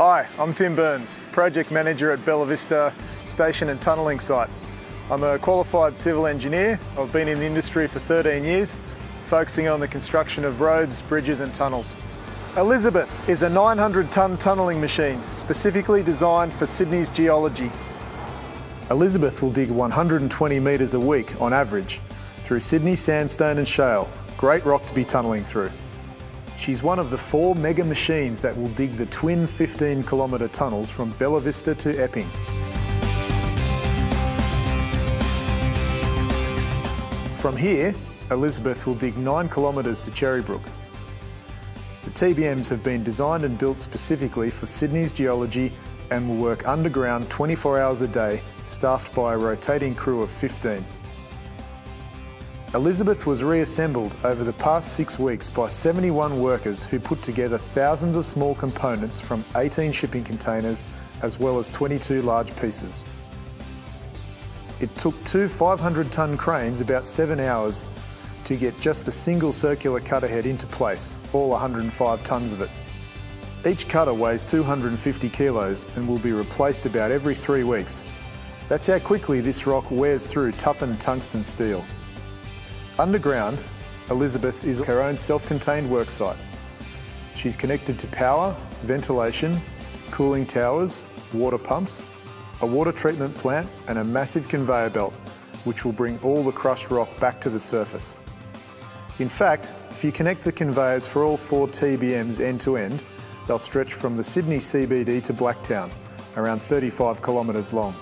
Hi, I'm Tim Burns, Project Manager at Bella Vista Station and Tunnelling Site. I'm a qualified civil engineer. I've been in the industry for 13 years, focusing on the construction of roads, bridges and tunnels. Elizabeth is a 900-tonne tunnelling machine specifically designed for Sydney's geology. Elizabeth will dig 120 metres a week on average through Sydney sandstone and shale, great rock to be tunnelling through. She's one of the 4 mega machines that will dig the twin 15-kilometre tunnels from Bella Vista to Epping. From here, Elizabeth will dig 9 kilometres to Cherrybrook. The TBMs have been designed and built specifically for Sydney's geology and will work underground 24 hours a day, staffed by a rotating crew of 15. Elizabeth was reassembled over the past 6 weeks by 71 workers who put together thousands of small components from 18 shipping containers as well as 22 large pieces. It took 2 500-tonne cranes about 7 hours to get just a single circular cutter head into place, all 105 tonnes of it. Each cutter weighs 250 kilos and will be replaced about every 3 weeks. That's how quickly this rock wears through toughened tungsten steel. Underground, Elizabeth is her own self-contained worksite. She's connected to power, ventilation, cooling towers, water pumps, a water treatment plant and a massive conveyor belt, which will bring all the crushed rock back to the surface. In fact, if you connect the conveyors for all 4 TBMs end to end, they'll stretch from the Sydney CBD to Blacktown, around 35 kilometres long.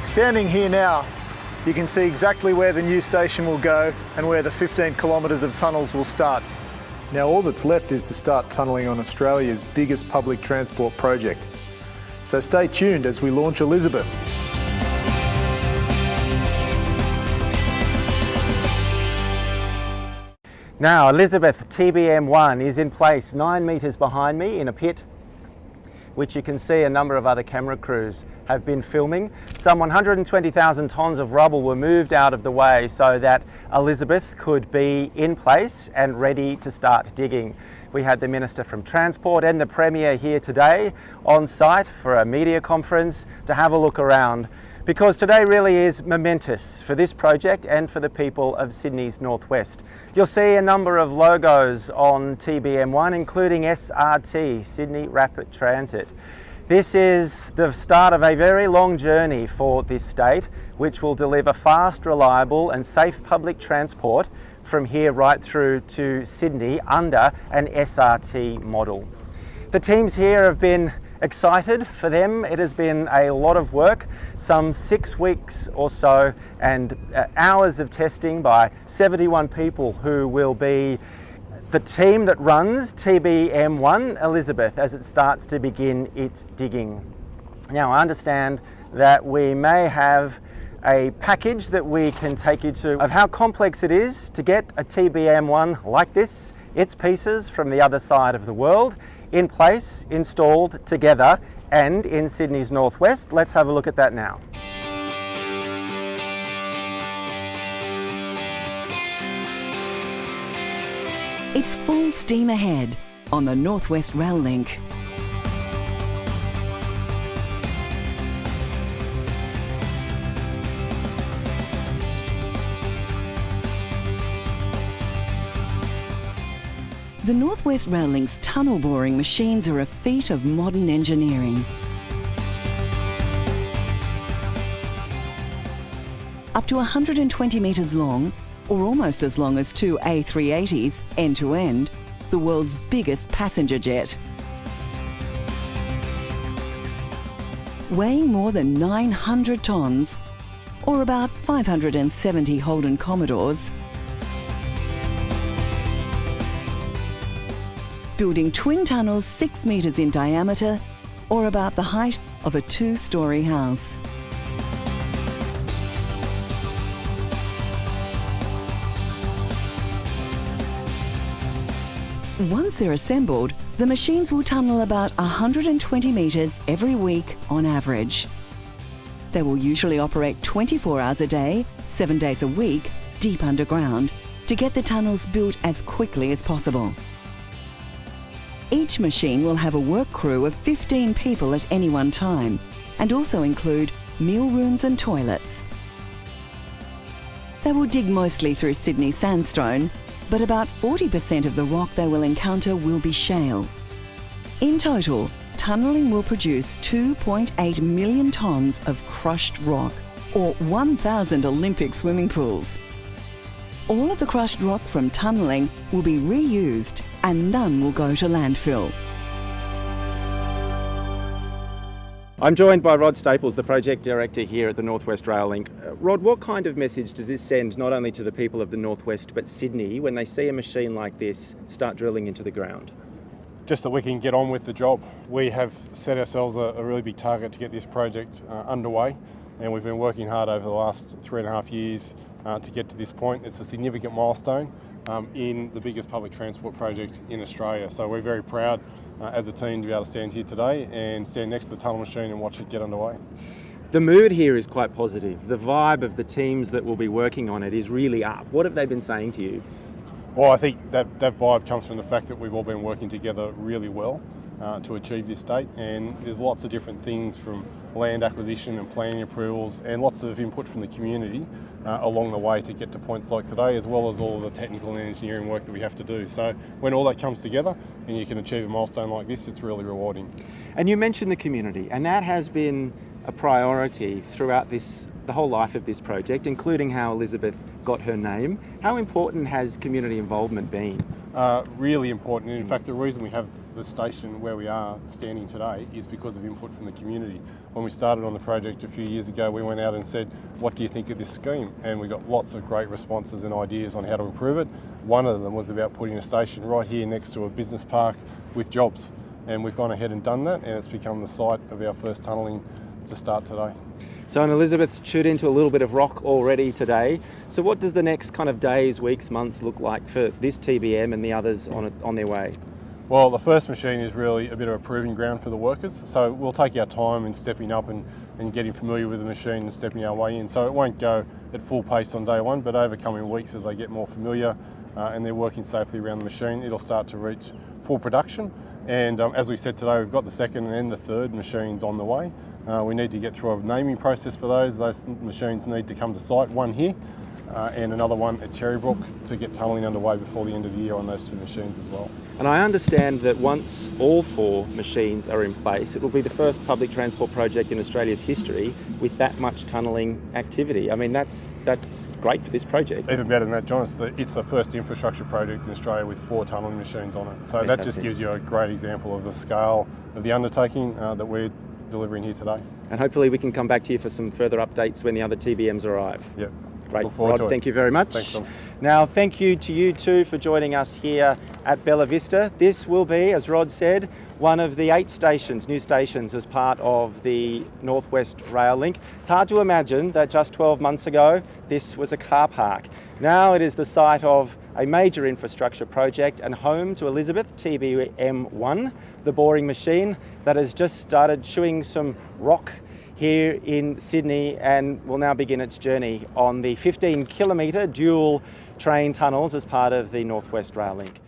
Standing here now, you can see exactly where the new station will go and where the 15 kilometres of tunnels will start. Now all that's left is to start tunnelling on Australia's biggest public transport project. So stay tuned as we launch Elizabeth. Now Elizabeth TBM1 is in place 9 metres behind me in a pit, which you can see a number of other camera crews have been filming. Some 120,000 tonnes of rubble were moved out of the way so that Elizabeth could be in place and ready to start digging. We had the Minister from Transport and the Premier here today on site for a media conference to have a look around, because today really is momentous for this project and for the people of Sydney's northwest. You'll see a number of logos on TBM1, including SRT, Sydney Rapid Transit. This is the start of a very long journey for this state, which will deliver fast, reliable and safe public transport from here right through to Sydney under an SRT model. The teams here have been excited. For them it has been a lot of work, some 6 weeks or so, and hours of testing by 71 people who will be the team that runs TBM1 Elizabeth as it starts to begin its digging. Now I understand that we may have a package that we can take you to of how complex it is to get a TBM1 like this, its pieces from the other side of the world, in place, installed together and in Sydney's northwest. Let's have a look at that now. It's full steam ahead on the North West Rail Link. The North West Rail Link's tunnel boring machines are a feat of modern engineering. Up to 120 metres long, or almost as long as 2 A380s, end to end, the world's biggest passenger jet. Weighing more than 900 tonnes, or about 570 Holden Commodores, building twin tunnels 6 metres in diameter, or about the height of a 2-storey house. Once they're assembled, the machines will tunnel about 120 metres every week on average. They will usually operate 24 hours a day, 7 days a week, deep underground, to get the tunnels built as quickly as possible. Each machine will have a work crew of 15 people at any one time, and also include meal rooms and toilets. They will dig mostly through Sydney sandstone, but about 40% of the rock they will encounter will be shale. In total, tunnelling will produce 2.8 million tonnes of crushed rock, or 1,000 Olympic swimming pools. All of the crushed rock from tunnelling will be reused and none will go to landfill. I'm joined by Rod Staples, the project director here at the North West Rail Link. Rod, what kind of message does this send not only to the people of the North West but Sydney when they see a machine like this start drilling into the ground? Just that we can get on with the job. We have set ourselves a really big target to get this project underway, and we've been working hard over the last 3.5 years to get to this point. It's a significant milestone in the biggest public transport project in Australia. So we're very proud as a team to be able to stand here today and stand next to the tunnel machine and watch it get underway. The mood here is quite positive. The vibe of the teams that will be working on it is really up. What have they been saying to you? Well, I think that vibe comes from the fact that we've all been working together really well to achieve this date, and there's lots of different things from land acquisition and planning approvals and lots of input from the community along the way to get to points like today, as well as all of the technical and engineering work that we have to do. So when all that comes together and you can achieve a milestone like this, it's really rewarding. And you mentioned the community, and that has been a priority throughout the whole life of this project, including how Elizabeth got her name. How important has community involvement been? Really important. And in fact, the reason we have the station where we are standing today is because of input from the community. When we started on the project a few years ago, we went out and said, what do you think of this scheme? And we got lots of great responses and ideas on how to improve it. One of them was about putting a station right here next to a business park with jobs. And we've gone ahead and done that, and it's become the site of our first tunnelling to start today. So, and Elizabeth's chewed into a little bit of rock already today. So what does the next kind of days, weeks, months look like for this TBM and the others on their way? Well, the first machine is really a bit of a proving ground for the workers. So we'll take our time in stepping up and getting familiar with the machine and stepping our way in. So it won't go at full pace on day one, but over coming weeks as they get more familiar and they're working safely around the machine, it'll start to reach full production. And as we said today, we've got the second and the third machines on the way. We need to get through a naming process for those. Those machines need to come to site, one here and another one at Cherrybrook, to get tunnelling underway before the end of the year on those two machines as well. And I understand that once all 4 machines are in place, it will be the first public transport project in Australia's history with that much tunnelling activity. I mean, that's great for this project. Even better than that, John, it's the first infrastructure project in Australia with 4 tunnelling machines on it. So Fantastic. That just gives you a great example of the scale of the undertaking that we're delivering here today. And hopefully we can come back to you for some further updates when the other TBMs arrive. Yep. Great. Look forward to Rod, it. thank you very much. Thanks, Tom. Now, thank you to you too for joining us here at Bella Vista. This will be, as Rod said, one of the 8 stations, new stations, as part of the North West Rail Link. It's hard to imagine that just 12 months ago, this was a car park. Now it is the site of a major infrastructure project and home to Elizabeth TBM1, the boring machine that has just started chewing some rock here in Sydney and will now begin its journey on the 15-kilometre dual train tunnels as part of the North West Rail Link.